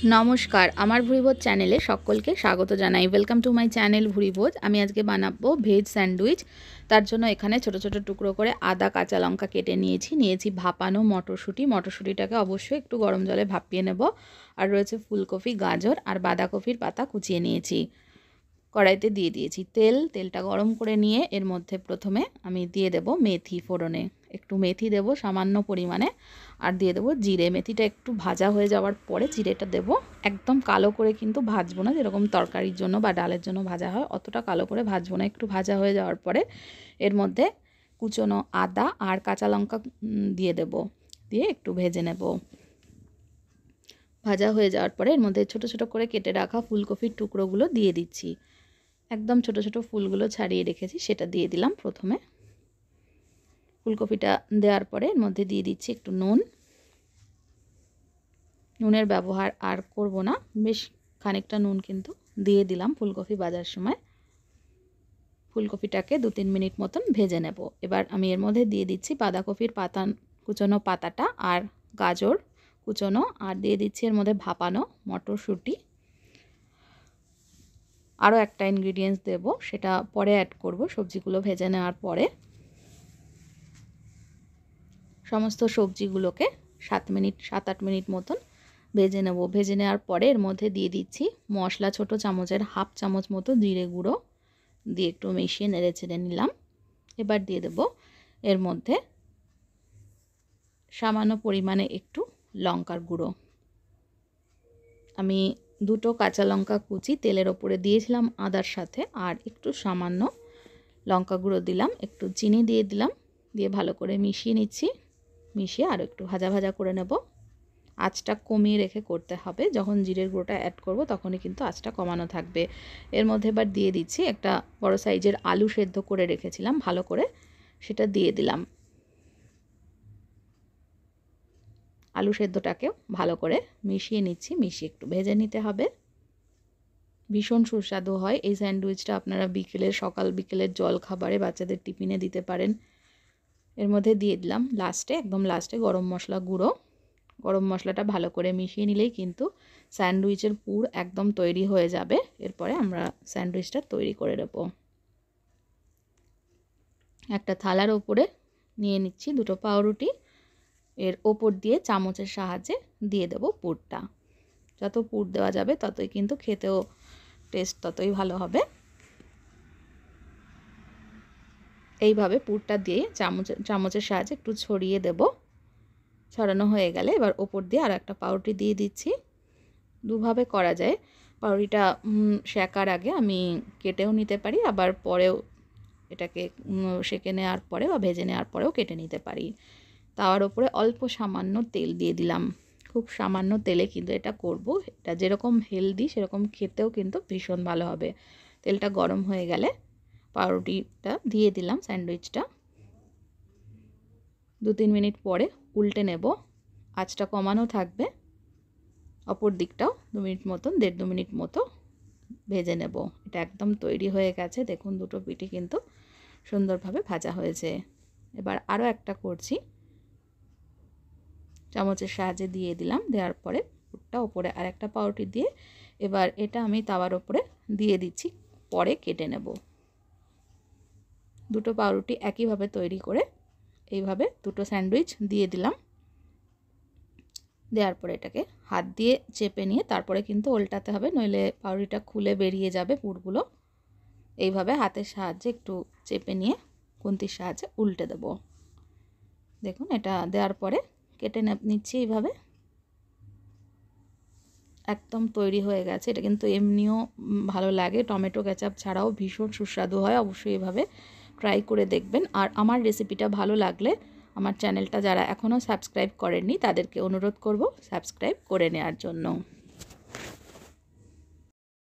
নমস্কার, আমার ভুরিভোজ চ্যানেলে সকলকে স্বাগত জানাই। Welcome to my channel Bhuribhoj. আমি আজকে বানাবো ভেজ স্যান্ডউইচ। তার জন্য এখানে ছোট ছোট টুকরো করে আদা কাঁচা লঙ্কা কেটে নিয়েছি ভাপানো মটরশুঁটিটাকে অবশ্যই একটু গরম জলে ভাপিয়ে নেব। আর রয়েছে ফুলকপি, গাজর আর বাঁধাকপির পাতা কুচিয়ে নিয়েছি। কড়াইতে দিয়ে দিয়েছি তেলটা গরম করে নিয়ে এর মধ্যে প্রথমে আমি দিয়ে দেব মেথি ফোড়নে, একটু মেথি দেব সামান্য পরিমাণে, আর দিয়ে দেবো জিরে। মেথিটা একটু ভাজা হয়ে যাওয়ার পরে জিরেটা দেব। একদম কালো করে কিন্তু ভাজবো না, যেরকম তরকারির জন্য বা ডালের জন্য ভাজা হয় অতটা কালো করে ভাজবো না। একটু ভাজা হয়ে যাওয়ার পরে এর মধ্যে কুচনো আদা আর কাঁচা লঙ্কা দিয়ে দেব, দিয়ে একটু ভেজে নেব। ভাজা হয়ে যাওয়ার পরে এর মধ্যে ছোট ছোট করে কেটে রাখা ফুলকপির টুকরোগুলো দিয়ে দিচ্ছি। একদম ছোট ছোট ফুলগুলো ছাড়িয়ে রেখেছি, সেটা দিয়ে দিলাম প্রথমে। ফুলকপিটা দেওয়ার পরে এর মধ্যে দিয়ে দিচ্ছি একটু নুনের ব্যবহার আর করব না, বেশ খানিকটা নুন কিন্তু দিয়ে দিলাম ফুলকপি ভাজার সময়। ফুলকপিটাকে 2-3 মিনিট মতন ভেজে নেব। এবার আমি এর মধ্যে দিয়ে দিচ্ছি বাঁধাকপির কুচনো পাতাটা আর গাজর কুচনো, আর দিয়ে দিচ্ছি এর মধ্যে ভাপানো মটরশুঁটি। আরও একটা ইনগ্রিডিয়েন্টস দেব, সেটা পরে অ্যাড করব সবজিগুলো ভেজে নেওয়ার পরে। সমস্ত সবজিগুলোকে 7-8 মিনিট মতন ভেজে নেব। ভেজে নেওয়ার পরে এর মধ্যে দিয়ে দিচ্ছি মশলা, ছোটো চামচের হাফ চামচ মতো জিরে গুঁড়ো দিয়ে একটু মিশিয়ে নেড়ে চেড়ে নিলাম। এবার দিয়ে দেব এর মধ্যে সামান্য পরিমাণে একটু লঙ্কার গুঁড়ো। আমি 2টো কাঁচা লঙ্কা কুচি তেলের ওপরে দিয়েছিলাম আদার সাথে, আর একটু সামান্য লঙ্কা গুঁড়ো দিলাম, একটু চিনি দিয়ে দিলাম, দিয়ে ভালো করে মিশিয়ে নিচ্ছি। মিশিয়ে আরও একটু ভাজা ভাজা করে নেব। আঁচটা কমিয়ে রেখে করতে হবে, যখন জিরের গুঁড়োটা অ্যাড করব তখনই কিন্তু আঁচটা কমানো থাকবে। এর মধ্যে এবার দিয়ে দিচ্ছি একটা বড় সাইজের আলু সেদ্ধ করে রেখেছিলাম ভালো করে, সেটা দিয়ে দিলাম। আলু সেদ্ধটাকেও ভালো করে মিশিয়ে নিচ্ছি, মিশিয়ে একটু ভেজে নিতে হবে। ভীষণ সুস্বাদু হয় এই স্যান্ডউইচটা। আপনারা সকাল বিকেলের জল খাবারে বাচ্চাদের টিফিনে দিতে পারেন। এর মধ্যে দিয়ে দিলাম একদম লাস্টে গরম মশলা গুঁড়ো। গরম মশলাটা ভালো করে মিশিয়ে নিলেই কিন্তু স্যান্ডউইচের পুর একদম তৈরি হয়ে যাবে। এরপরে আমরা স্যান্ডউইচটা তৈরি করে নেব। একটা থালার ওপরে নিয়ে নিচ্ছি 2টো পাউরুটি, এর ওপর দিয়ে চামচের সাহায্যে দিয়ে দেব পুরটা। যত পুর দেওয়া যাবে ততই কিন্তু খেতেও টেস্ট ততই ভালো হবে। এইভাবে পুরটা দিয়ে চামচের সাহায্যে একটু ছড়িয়ে দেব। ছড়ানো হয়ে গেলে এবার ওপর দিয়ে আর একটা পাউরুটি দিয়ে দিচ্ছি। দুভাবে করা যায়। পাউরুটিটা সেকার আগে আমি কেটেও নিতে পারি, আবার পরেও এটাকে সেকে নেওয়ার পরে বা ভেজে নেওয়ার পরেও কেটে নিতে পারি। তাওয়ার ওপরে অল্প সামান্য তেল দিয়ে দিলাম। খুব সামান্য তেলে কিন্তু এটা করব। এটা যেরকম হেলদি সেরকম খেতেও কিন্তু ভীষণ ভালো হবে। তেলটা গরম হয়ে গেলে পাউরুটিটা দিয়ে দিলাম স্যান্ডউইচটা। 2-3 মিনিট পরে উল্টে নেব। আঁচটা কমানো থাকবে। অপর দিকটাও 2 মিনিট মতন 1.5-2 মিনিট মতো ভেজে নেব। এটা একদম তৈরি হয়ে গেছে। দেখুন 2টো পিঠই কিন্তু সুন্দরভাবে ভাজা হয়েছে। এবার আরও একটা করছি, চামচের সাহায্যে দিয়ে দিলাম। দেওয়ার পরে পুরটা ওপরে আর একটা পাউরুটি দিয়ে এবার এটা আমি তাওয়ার ওপরে দিয়ে দিচ্ছি, পরে কেটে নেব। 2টো পাউরুটি একইভাবে তৈরি করে এইভাবে 2টো স্যান্ডউইচ দিয়ে দিলাম। দেওয়ার পরে এটাকে হাত দিয়ে চেপে নিয়ে তারপরে কিন্তু উল্টাতে হবে, নইলে পাউরুটিটা খুলে বেরিয়ে যাবে পুরগুলো। এইভাবে হাতের সাহায্যে একটু চেপে নিয়ে খুন্তির সাহায্যে উল্টে দেব। দেখুন এটা দেওয়ার পরে কেটে নিচ্ছি এইভাবে। একদম তৈরি হয়ে গেছে। এটা কিন্তু এমনিও ভালো লাগে, টমেটো কেচাপ ছাড়াও ভীষণ সুস্বাদু হয়। অবশ্যই এভাবে ট্রাই করে দেখবেন। আর আমার রেসিপিটা ভালো লাগলে আমার চ্যানেলটা যারা এখনও সাবস্ক্রাইব করেননি তাদেরকে অনুরোধ করব সাবস্ক্রাইব করে নেওয়ার জন্য।